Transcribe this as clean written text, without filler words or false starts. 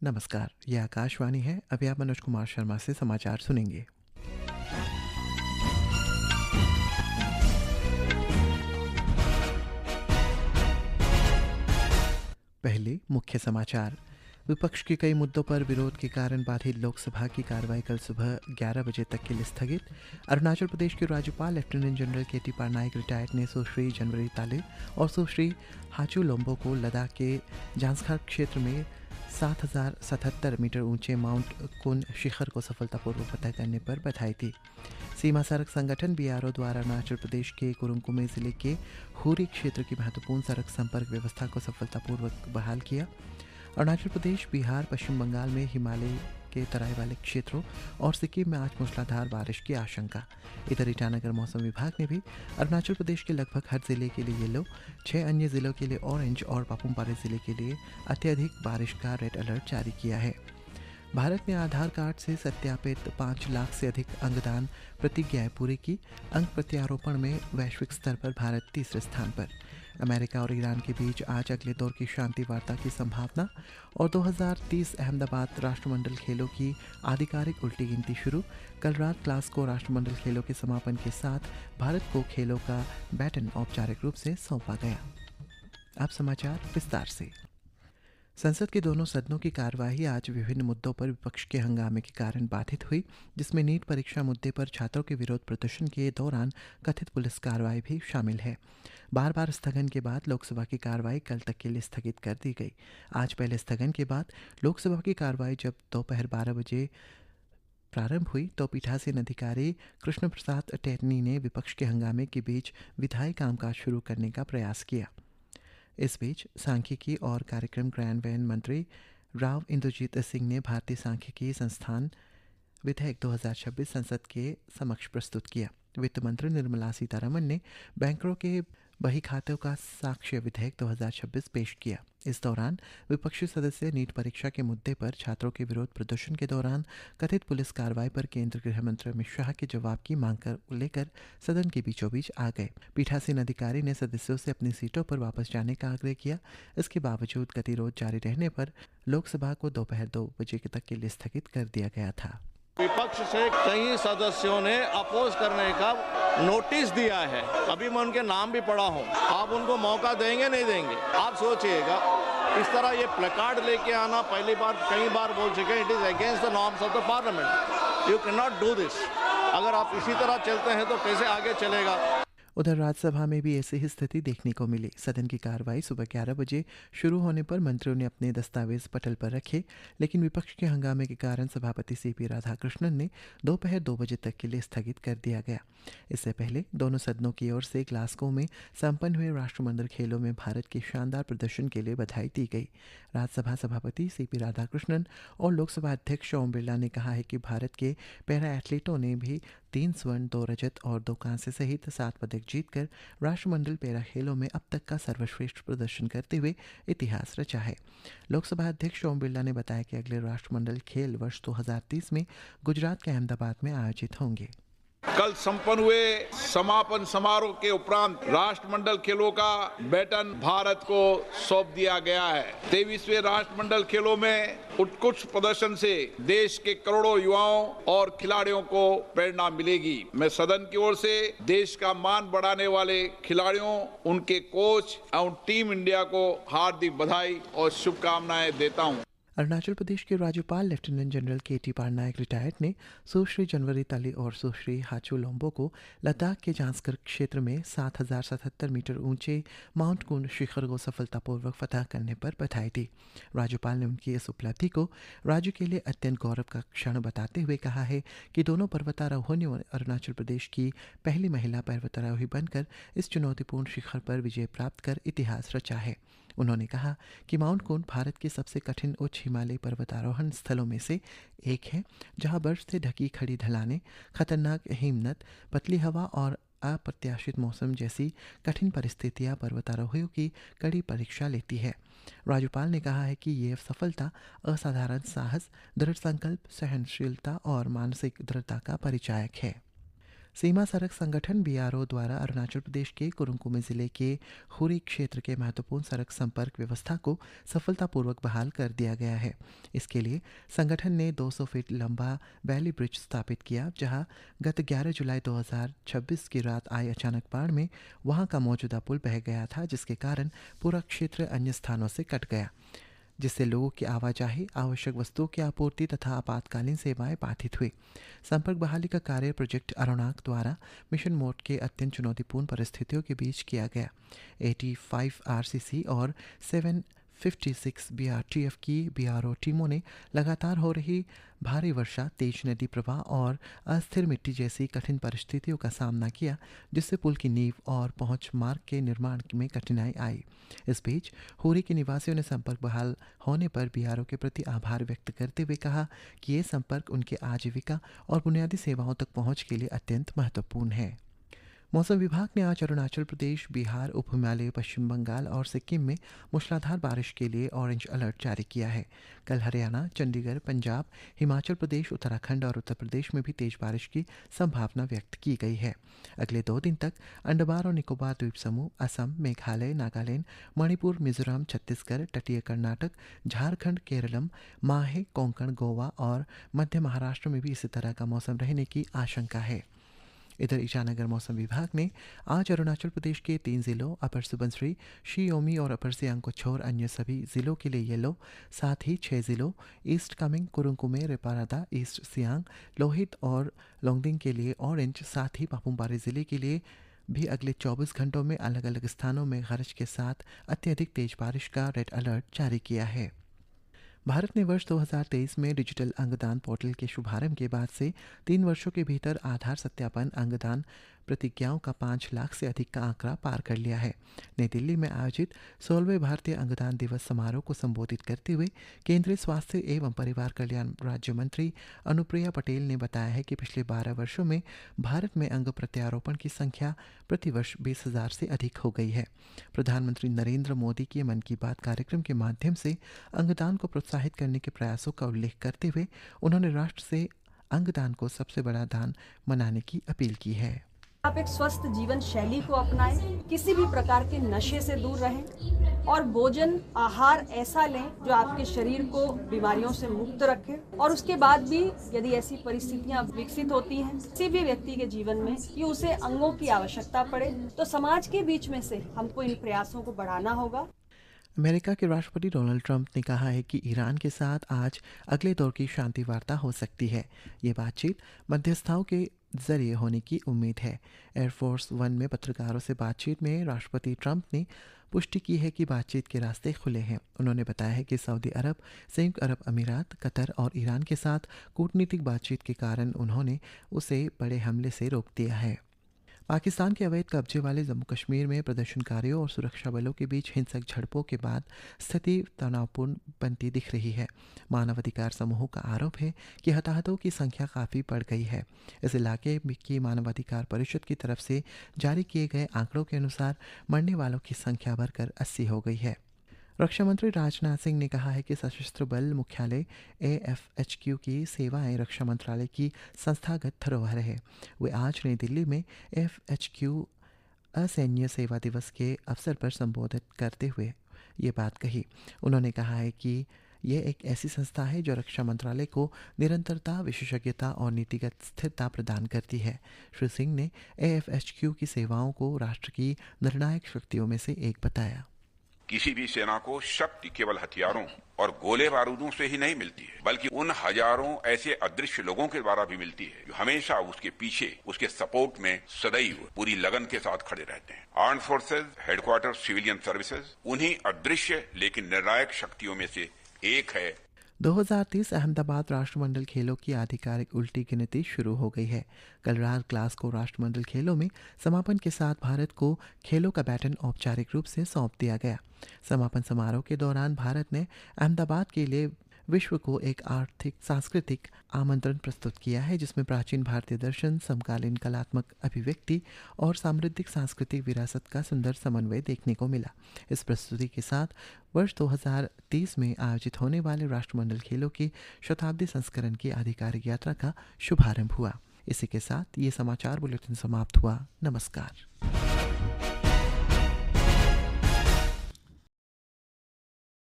नमस्कार, ये आकाशवाणी है। अभी आप मनोज कुमार शर्मा से समाचार सुनेंगे। पहले मुख्य समाचार। विपक्ष के कई मुद्दों पर विरोध के कारण बाधित लोकसभा की कार्रवाई कल सुबह 11 बजे तक के लिए स्थगित। अरुणाचल प्रदेश के राज्यपाल लेफ्टिनेंट जनरल के.टी. पारनाइक रिटायर्ड ने सुश्री जनवरी ताले और सुश्री हाचू लोम्बो को लद्दाख के जांस्कार क्षेत्र में 7,077 मीटर ऊंचे माउंट कुन शिखर को सफलतापूर्वक फतह करने पर बधाई दी। सीमा सड़क संगठन बीआरओ द्वारा अरुणाचल प्रदेश के कुरुंग कुमे जिले के हुरी क्षेत्र की महत्वपूर्ण सड़क संपर्क व्यवस्था को सफलतापूर्वक बहाल किया। अरुणाचल प्रदेश, बिहार, पश्चिम बंगाल में हिमालय के तराई वाले क्षेत्रों और सिक्किम में आज मूसलाधार बारिश की आशंका। इधर ईटानगर मौसम विभाग ने भी अरुणाचल प्रदेश के लगभग हर जिले के लिए येलो, 6 अन्य जिलों के लिए ऑरेंज और पापुम-पारे जिले के लिए अत्यधिक बारिश का रेड अलर्ट जारी किया है। भारत ने आधार कार्ड से सत्यापित 5 लाख से अधिक अंगदान प्रतिज्ञाएं पूरी की। अंग प्रत्यारोपण में वैश्विक स्तर पर भारत तीसरे स्थान पर। अमेरिका और ईरान के बीच आज अगले दौर की शांति वार्ता की संभावना। और 2030 अहमदाबाद राष्ट्रमंडल खेलों की आधिकारिक उल्टी गिनती शुरू। कल रात ग्लासगो राष्ट्रमंडल खेलों के समापन के साथ भारत को खेलों का बैटन औपचारिक रूप से सौंपा गया। अब समाचार विस्तार से। संसद के दोनों सदनों की कार्यवाही आज विभिन्न मुद्दों पर विपक्ष के हंगामे के कारण बाधित हुई, जिसमें नीट परीक्षा मुद्दे पर छात्रों के विरोध प्रदर्शन के दौरान कथित पुलिस कार्रवाई भी शामिल है। बार बार स्थगन के बाद लोकसभा की कार्रवाई कल तक के लिए स्थगित कर दी गई। आज पहले स्थगन के बाद लोकसभा की कार्रवाई जब दोपहर 12 बजे प्रारंभ हुई तो पीठासीन अधिकारी कृष्ण प्रसाद टेटनी ने विपक्ष के हंगामे के बीच विधायी कामकाज शुरू करने का प्रयास किया। इस बीच सांख्यिकी और कार्यक्रम क्रियान्वयन मंत्री राव इंद्रजीत सिंह ने भारतीय सांख्यिकी संस्थान विधेयक 2026 संसद के समक्ष प्रस्तुत किया। वित्त मंत्री निर्मला सीतारमण ने बैंकरों के बही खातों का साक्ष्य विधेयक 2026 पेश किया। इस दौरान विपक्षी सदस्य नीट परीक्षा के मुद्दे पर छात्रों के विरोध प्रदर्शन के दौरान कथित पुलिस कार्रवाई पर केंद्रीय गृह मंत्री अमित शाह के जवाब की मांग लेकर सदन के बीचों बीच आ गए। पीठासीन अधिकारी ने सदस्यों से अपनी सीटों पर वापस जाने का आग्रह किया। इसके बावजूद गतिरोध जारी रहने पर लोकसभा को दोपहर 2 बजे तक के लिए स्थगित कर दिया गया था। विपक्ष से कई सदस्यों ने अपोज करने का नोटिस दिया है। अभी मैं उनके नाम भी पढ़ा हूं। आप उनको मौका देंगे नहीं देंगे? आप सोचिएगा। इस तरह ये प्लेकार्ड लेके आना पहली बार, कई बार बोल चुके, it is against the norms of the parliament. You can not do this. अगर आप इसी तरह चलते हैं तो कैसे आगे चलेगा? उधर राज्यसभा में भी ऐसी ही स्थिति देखने को मिली। सदन की कार्रवाई सुबह 11 बजे शुरू होने पर मंत्रियों ने अपने दस्तावेज पटल पर रखे, लेकिन विपक्ष के हंगामे के कारण सभापति सीपी राधाकृष्णन ने दोपहर 2 बजे तक के लिए स्थगित कर दिया गया। इससे पहले दोनों सदनों की ओर से ग्लासगो में संपन्न हुए राष्ट्रमंडल खेलों में भारत के शानदार प्रदर्शन के लिए बधाई दी गई। राज्यसभा सभापति सीपी राधाकृष्णन और लोकसभा अध्यक्ष ओम बिरला ने कहा है कि भारत के पैरा एथलीटों ने भी 3 स्वर्ण, 2 रजत और 2 कांस्य सहित 7 पदक जीतकर राष्ट्रमंडल पैरा खेलों में अब तक का सर्वश्रेष्ठ प्रदर्शन करते हुए इतिहास रचा है। लोकसभा अध्यक्ष ओम बिरला ने बताया कि अगले राष्ट्रमंडल खेल वर्ष 2030 में गुजरात के अहमदाबाद में आयोजित होंगे। कल संपन्न हुए समापन समारोह के उपरांत राष्ट्रमंडल खेलों का बैटन भारत को सौंप दिया गया है। 23वें राष्ट्रमंडल खेलों में उत्कृष्ट प्रदर्शन से देश के करोड़ों युवाओं और खिलाड़ियों को प्रेरणा मिलेगी। मैं सदन की ओर से देश का मान बढ़ाने वाले खिलाड़ियों, उनके कोच और टीम इंडिया को हार्दिक बधाई और शुभकामनाएं देता हूं। अरुणाचल प्रदेश के राज्यपाल लेफ्टिनेंट जनरल के.टी. पारनाइक रिटायर्ड ने सुश्री जनवरी ताले और सुश्री हाचू लोम्बो को लद्दाख के जांस्कर क्षेत्र में 7,077 मीटर ऊंचे माउंट कुन शिखर को सफलतापूर्वक फतह करने पर बधाई दी। राज्यपाल ने उनकी इस उपलब्धि को राज्य के लिए अत्यंत गौरव का क्षण बताते हुए कहा है कि दोनों पर्वतारोहियों ने अरुणाचल प्रदेश की पहली महिला पर्वतारोही बनकर इस चुनौतीपूर्ण शिखर पर विजय प्राप्त कर इतिहास रचा है। उन्होंने कहा कि माउंट कुन भारत के सबसे कठिन उच्च हिमालय पर्वतारोहण स्थलों में से एक है, जहां बर्फ से ढकी खड़ी ढलानें, खतरनाक हिमनद, पतली हवा और अप्रत्याशित मौसम जैसी कठिन परिस्थितियां पर्वतारोहियों की कड़ी परीक्षा लेती है। राज्यपाल ने कहा है कि ये सफलता असाधारण साहस, दृढ़ संकल्प, सहनशीलता और मानसिक दृढ़ता का परिचायक है। सीमा सड़क संगठन बीआरओ द्वारा अरुणाचल प्रदेश के कुरुंग जिले के हुरी क्षेत्र के महत्वपूर्ण सड़क संपर्क व्यवस्था को सफलतापूर्वक बहाल कर दिया गया है। इसके लिए संगठन ने 200 फीट लंबा वैली ब्रिज स्थापित किया, जहां गत 11 जुलाई 2026 की रात आई अचानक बाढ़ में वहां का मौजूदा पुल बह गया था, जिसके कारण पूरा क्षेत्र अन्य स्थानों से कट गया, जिससे लोगों की आवाजाही, आवश्यक वस्तुओं की आपूर्ति तथा आपातकालीन सेवाएं बाधित हुई। संपर्क बहाली का कार्य प्रोजेक्ट अरुणाक द्वारा मिशन मोड के अत्यंत चुनौतीपूर्ण परिस्थितियों के बीच किया गया। 85 आरसीसी और 756 बीआरटीएफ की बीआरओ टीमों ने लगातार हो रही भारी वर्षा, तेज नदी प्रवाह और अस्थिर मिट्टी जैसी कठिन परिस्थितियों का सामना किया, जिससे पुल की नींव और पहुंच मार्ग के निर्माण में कठिनाई आई। इस बीच होरी के निवासियों ने संपर्क बहाल होने पर बीआरओ के प्रति आभार व्यक्त करते हुए कहा कि ये संपर्क उनके आजीविका और बुनियादी सेवाओं तक पहुंच के लिए अत्यंत महत्वपूर्ण है। मौसम विभाग ने आज अरुणाचल प्रदेश, बिहार, उप हिमालय, पश्चिम बंगाल और सिक्किम में मूसलाधार बारिश के लिए ऑरेंज अलर्ट जारी किया है। कल हरियाणा, चंडीगढ़, पंजाब, हिमाचल प्रदेश, उत्तराखंड और उत्तर प्रदेश में भी तेज बारिश की संभावना व्यक्त की गई है। अगले 2 दिन तक अंडमान और निकोबार द्वीप समूह, असम, मेघालय, नागालैंड, मणिपुर, मिजोरम, छत्तीसगढ़, तटीय कर्नाटक, झारखंड, केरलम, माहे, कोंकण, गोवा और मध्य महाराष्ट्र में भी इसी तरह का मौसम रहने की आशंका है। इधर ईटानगर मौसम विभाग ने आज अरुणाचल प्रदेश के 3 जिलों अपर सुबनसिरी, शी योमी और अपर सियांग को छोड़ अन्य सभी जिलों के लिए येलो, साथ ही 6 जिलों ईस्ट कामेंग, कुरुंग कुमे, रेपारादा, ईस्ट सियांग, लोहित और लोंगडिंग के लिए ऑरेंज, साथ ही पापुम-पारे जिले के लिए भी अगले 24 घंटों में अलग अलग स्थानों में गरज के साथ अत्यधिक तेज बारिश का रेड अलर्ट जारी किया है। भारत ने वर्ष 2023 में डिजिटल अंगदान पोर्टल के शुभारंभ के बाद से 3 वर्षों के भीतर आधार सत्यापन अंगदान प्रतिज्ञाओं का 5 लाख से अधिक का आंकड़ा पार कर लिया है। नई दिल्ली में आयोजित 16वें भारतीय अंगदान दिवस समारोह को संबोधित करते हुए केंद्रीय स्वास्थ्य एवं परिवार कल्याण राज्य मंत्री अनुप्रिया पटेल ने बताया है कि पिछले 12 वर्षों में भारत में अंग प्रत्यारोपण की संख्या प्रतिवर्ष 20,000 से अधिक हो गई है। प्रधानमंत्री नरेंद्र मोदी के मन की बात कार्यक्रम के माध्यम से अंगदान को प्रोत्साहित करने के प्रयासों का उल्लेख करते हुए उन्होंने राष्ट्र से अंगदान को सबसे बड़ा दान मनाने की अपील की है। आप एक स्वस्थ जीवन शैली को अपनाएं, किसी भी प्रकार के नशे से दूर रहें और भोजन आहार ऐसा लें जो आपके शरीर को बीमारियों से मुक्त रखे। और उसके बाद भी यदि ऐसी परिस्थितियां विकसित होती हैं किसी भी व्यक्ति के जीवन में कि उसे अंगों की आवश्यकता पड़े, तो समाज के बीच में से हमको इन प्रयासों को बढ़ाना होगा। अमेरिका के राष्ट्रपति डोनाल्ड ट्रंप ने कहा है कि ईरान के साथ आज अगले दौर की शांति वार्ता हो सकती है। ये बातचीत मध्यस्थताओं के जरिए होने की उम्मीद है। एयरफोर्स 1 में पत्रकारों से बातचीत में राष्ट्रपति ट्रंप ने पुष्टि की है कि बातचीत के रास्ते खुले हैं। उन्होंने बताया है कि सऊदी अरब, संयुक्त अरब अमीरात, कतर और ईरान के साथ कूटनीतिक बातचीत के कारण उन्होंने उसे बड़े हमले से रोक दिया है। पाकिस्तान के अवैध कब्जे वाले जम्मू कश्मीर में प्रदर्शनकारियों और सुरक्षा बलों के बीच हिंसक झड़पों के बाद स्थिति तनावपूर्ण बनती दिख रही है। मानवाधिकार समूहों का आरोप है कि हताहतों की संख्या काफ़ी बढ़ गई है। इस इलाके की मानवाधिकार परिषद की तरफ से जारी किए गए आंकड़ों के अनुसार मरने वालों की संख्या बढ़कर 80 हो गई है। रक्षा मंत्री राजनाथ सिंह ने कहा है कि सशस्त्र बल मुख्यालय AFHQ की सेवाएं रक्षा मंत्रालय की संस्थागत धरोहर है। वे आज नई दिल्ली में AFHQ असैन्य सेवा दिवस के अवसर पर संबोधित करते हुए ये बात कही। उन्होंने कहा है कि ये एक ऐसी संस्था है जो रक्षा मंत्रालय को निरंतरता, विशेषज्ञता और नीतिगत स्थिरता प्रदान करती है। श्री सिंह ने AFHQ की सेवाओं को राष्ट्र की निर्णायक शक्तियों में से एक बताया। किसी भी सेना को शक्ति केवल हथियारों और गोले बारूदों से ही नहीं मिलती है, बल्कि उन हजारों ऐसे अदृश्य लोगों के द्वारा भी मिलती है जो हमेशा उसके पीछे, उसके सपोर्ट में सदैव पूरी लगन के साथ खड़े रहते हैं। Armed forces, headquarter, civilian services उन्हीं अदृश्य लेकिन निर्णायक शक्तियों में से एक है। 2030 अहमदाबाद राष्ट्रमंडल खेलों की आधिकारिक उल्टी गिनती शुरू हो गई है। कल रात ग्लासगो राष्ट्रमंडल खेलों में समापन के साथ भारत को खेलों का बैटन औपचारिक रूप से सौंप दिया गया। समापन समारोह के दौरान भारत ने अहमदाबाद के लिए विश्व को एक आर्थिक सांस्कृतिक आमंत्रण प्रस्तुत किया है, जिसमें प्राचीन भारतीय दर्शन, समकालीन कलात्मक अभिव्यक्ति और सामृद्धिक सांस्कृतिक विरासत का सुंदर समन्वय देखने को मिला। इस प्रस्तुति के साथ वर्ष 2030 में आयोजित होने वाले राष्ट्रमंडल खेलों की शताब्दी संस्करण की आधिकारिक यात्रा का शुभारंभ हुआ। इसी के साथ ये समाचार बुलेटिन समाप्त हुआ। नमस्कार।